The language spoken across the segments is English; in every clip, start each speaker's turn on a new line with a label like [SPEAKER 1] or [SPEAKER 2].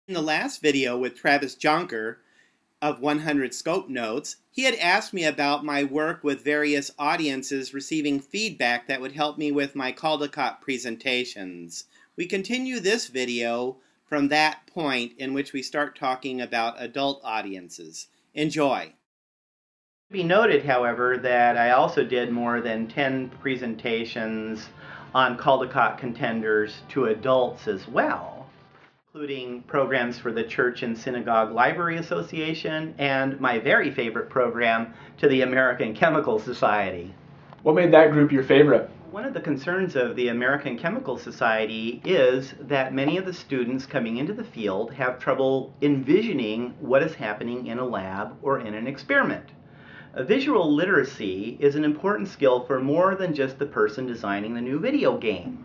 [SPEAKER 1] In the last video with Travis Jonker of 100 Scope Notes, he had asked me about my work with various audiences receiving feedback that would help me with my Caldecott presentations. We continue this video from that point in which we start talking about adult audiences. Enjoy. It should be noted, however, that I also did more than 10 presentations on Caldecott contenders to adults as well, including programs for the Church and Synagogue Library Association and my very favorite program to the American Chemical Society.
[SPEAKER 2] What made that group your favorite?
[SPEAKER 1] One of the concerns of the American Chemical Society is that many of the students coming into the field have trouble envisioning what is happening in a lab or in an experiment. Visual literacy is an important skill for more than just the person designing the new video game.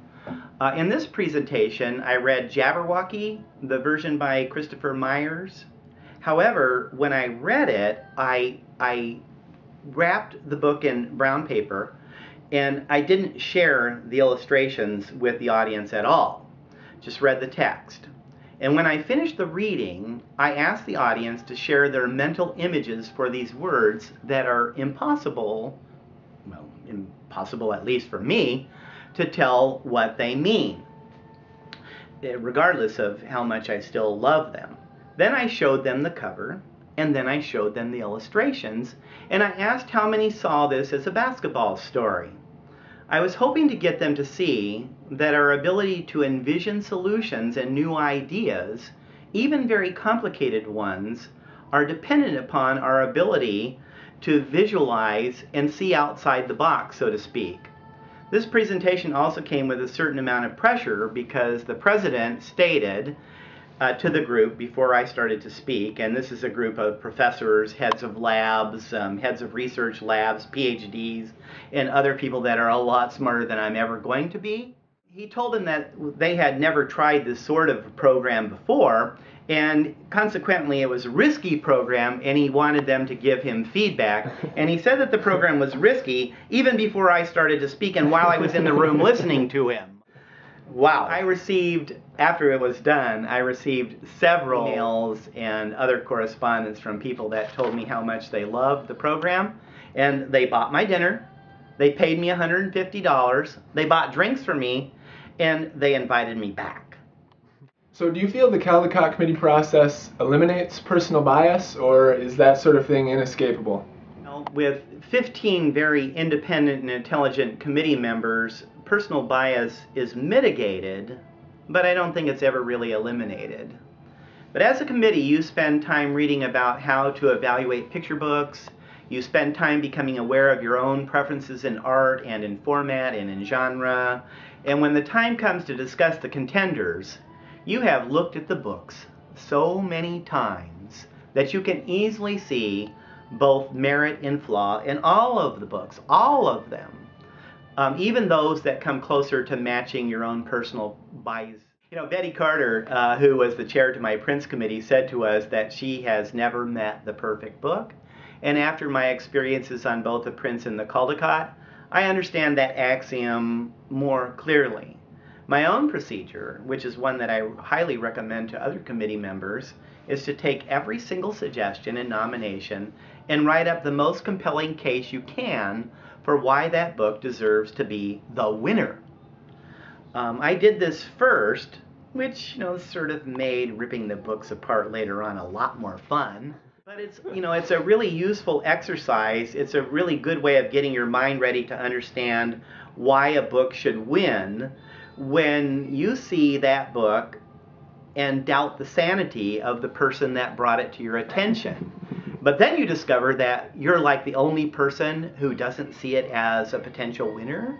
[SPEAKER 1] In this presentation, I read Jabberwocky, the version by Christopher Myers. However, when I read it, I wrapped the book in brown paper, and I didn't share the illustrations with the audience at all. Just read the text. And when I finished the reading, I asked the audience to share their mental images for these words that are impossible, well, impossible at least for me, to tell what they mean, regardless of how much I still love them. Then I showed them the cover, and then I showed them the illustrations, and I asked how many saw this as a basketball story. I was hoping to get them to see that our ability to envision solutions and new ideas, even very complicated ones, are dependent upon our ability to visualize and see outside the box, so to speak. This presentation also came with a certain amount of pressure because the president stated to the group before I started to speak, and this is a group of professors, heads of labs, heads of research labs, PhDs, and other people that are a lot smarter than I'm ever going to be. He told them that they had never tried this sort of program before, and consequently it was a risky program, and he wanted them to give him feedback. And he said that the program was risky even before I started to speak and while I was in the room listening to him. Wow. I received, after it was done, I received several emails and other correspondence from people that told me how much they loved the program, and they bought my dinner, they paid me $150, they bought drinks for me, and they invited me back.
[SPEAKER 2] So do you feel the Caldecott committee process eliminates personal bias, or is that sort of thing inescapable?
[SPEAKER 1] Well, with 15 very independent and intelligent committee members, personal bias is mitigated, but I don't think it's ever really eliminated. But as a committee, you spend time reading about how to evaluate picture books, you spend time becoming aware of your own preferences in art and in format and in genre, and when the time comes to discuss the contenders, you have looked at the books so many times that you can easily see both merit and flaw in all of the books, all of them. Even those that come closer to matching your own personal bias. You know, Betty Carter, who was the chair to my Prince committee, said to us that she has never met the perfect book. And after my experiences on both the Prince and the Caldecott, I understand that axiom more clearly. My own procedure, which is one that I highly recommend to other committee members, is to take every single suggestion and nomination and write up the most compelling case you can for why that book deserves to be the winner. I did this first, which, sort of made ripping the books apart later on a lot more fun. But it's a really useful exercise. It's a really good way of getting your mind ready to understand why a book should win when you see that book and doubt the sanity of the person that brought it to your attention. But then you discover that you're like the only person who doesn't see it as a potential winner.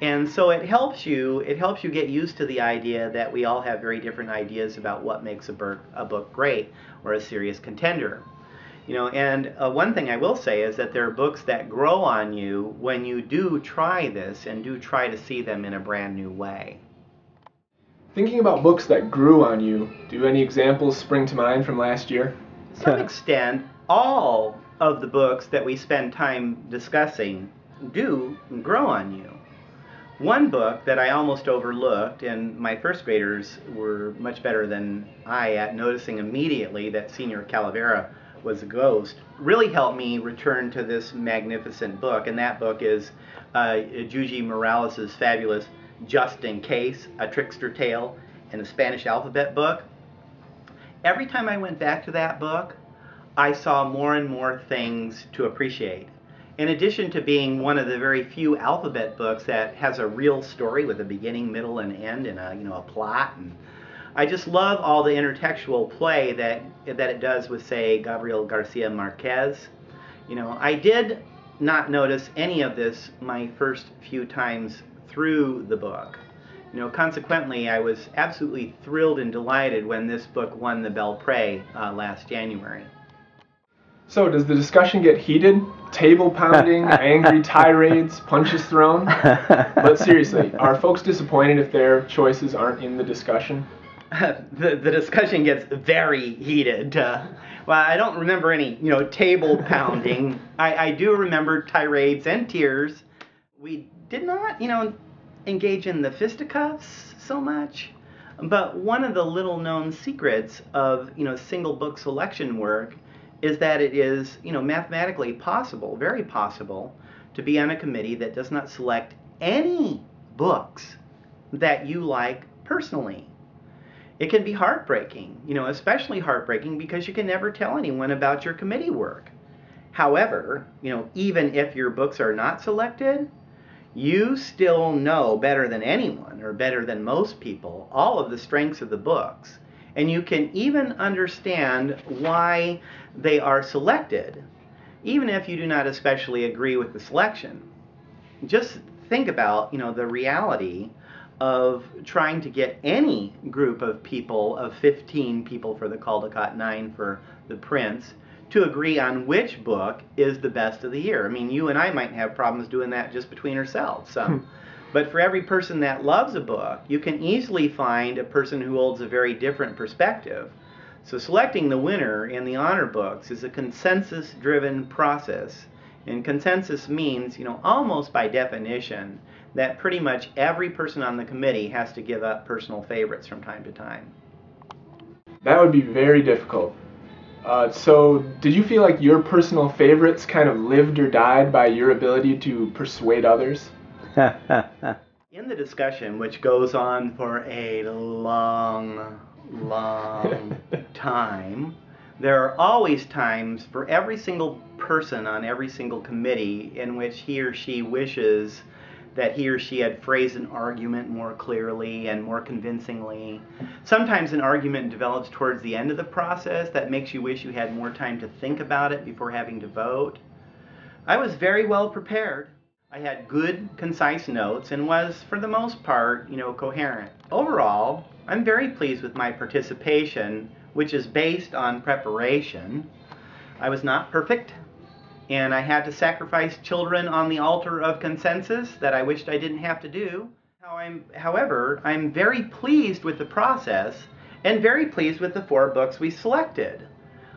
[SPEAKER 1] And so it helps you get used to the idea that we all have very different ideas about what makes a book great or a serious contender. And one thing I will say is that there are books that grow on you when you do try this and do try to see them in a brand new way.
[SPEAKER 2] Thinking about books that grew on you, do any examples spring to mind from last year?
[SPEAKER 1] To some extent, all of the books that we spend time discussing do grow on you. One book that I almost overlooked, and my first graders were much better than I at noticing immediately that Senior Calavera was a ghost, really helped me return to this magnificent book, and that book is Juji Morales' fabulous Just in Case, A Trickster Tale in the Spanish Alphabet book. Every time I went back to that book, I saw more and more things to appreciate. In addition to being one of the very few alphabet books that has a real story with a beginning, middle, and end, and a plot, and I just love all the intertextual play that it does with, say, Gabriel Garcia Marquez. I did not notice any of this my first few times through the book. Consequently, I was absolutely thrilled and delighted when this book won the Belle Prix last January.
[SPEAKER 2] So, does the discussion get heated? Table pounding, angry tirades, punches thrown? But seriously, are folks disappointed if their choices aren't in the discussion?
[SPEAKER 1] The discussion gets very heated. Well, I don't remember any, table pounding. I do remember tirades and tears. We did not, engage in the fisticuffs so much. But one of the little known secrets of, single book selection work is that it is, mathematically possible, very possible, to be on a committee that does not select any books that you like personally. It can be heartbreaking, especially heartbreaking because you can never tell anyone about your committee work. However, even if your books are not selected, you still know better than anyone, or better than most people, all of the strengths of the books. And you can even understand why they are selected, even if you do not especially agree with the selection. Just think about, the reality of trying to get any group of people, of 15 people for the Caldecott, 9 for the Prince, to agree on which book is the best of the year. I mean, you and I might have problems doing that just between ourselves. But for every person that loves a book, you can easily find a person who holds a very different perspective. So selecting the winner in the honor books is a consensus-driven process. And consensus means, almost by definition, that pretty much every person on the committee has to give up personal favorites from time to time.
[SPEAKER 2] That would be very difficult. So, did you feel like your personal favorites kind of lived or died by your ability to persuade others?
[SPEAKER 1] In the discussion, which goes on for a long time, there are always times for every single person on every single committee in which he or she wishes that he or she had phrased an argument more clearly and more convincingly. Sometimes an argument develops towards the end of the process that makes you wish you had more time to think about it before having to vote. I was very well prepared. I had good, concise notes and was, for the most part, coherent. Overall, I'm very pleased with my participation, which is based on preparation. I was not perfect, and I had to sacrifice children on the altar of consensus that I wished I didn't have to do. However, I'm very pleased with the process and very pleased with the 4 books we selected.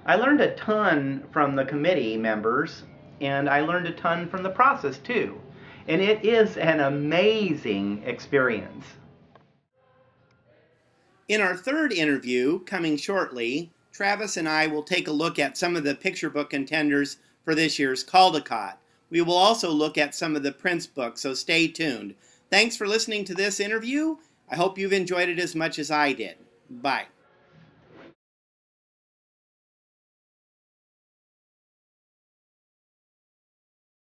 [SPEAKER 1] I learned a ton from the committee members, and I learned a ton from the process too. And it is an amazing experience. In our third interview, coming shortly, Travis and I will take a look at some of the picture book contenders for this year's Caldecott. We will also look at some of the Prince books, so stay tuned. Thanks for listening to this interview. I hope you've enjoyed it as much as I did. Bye.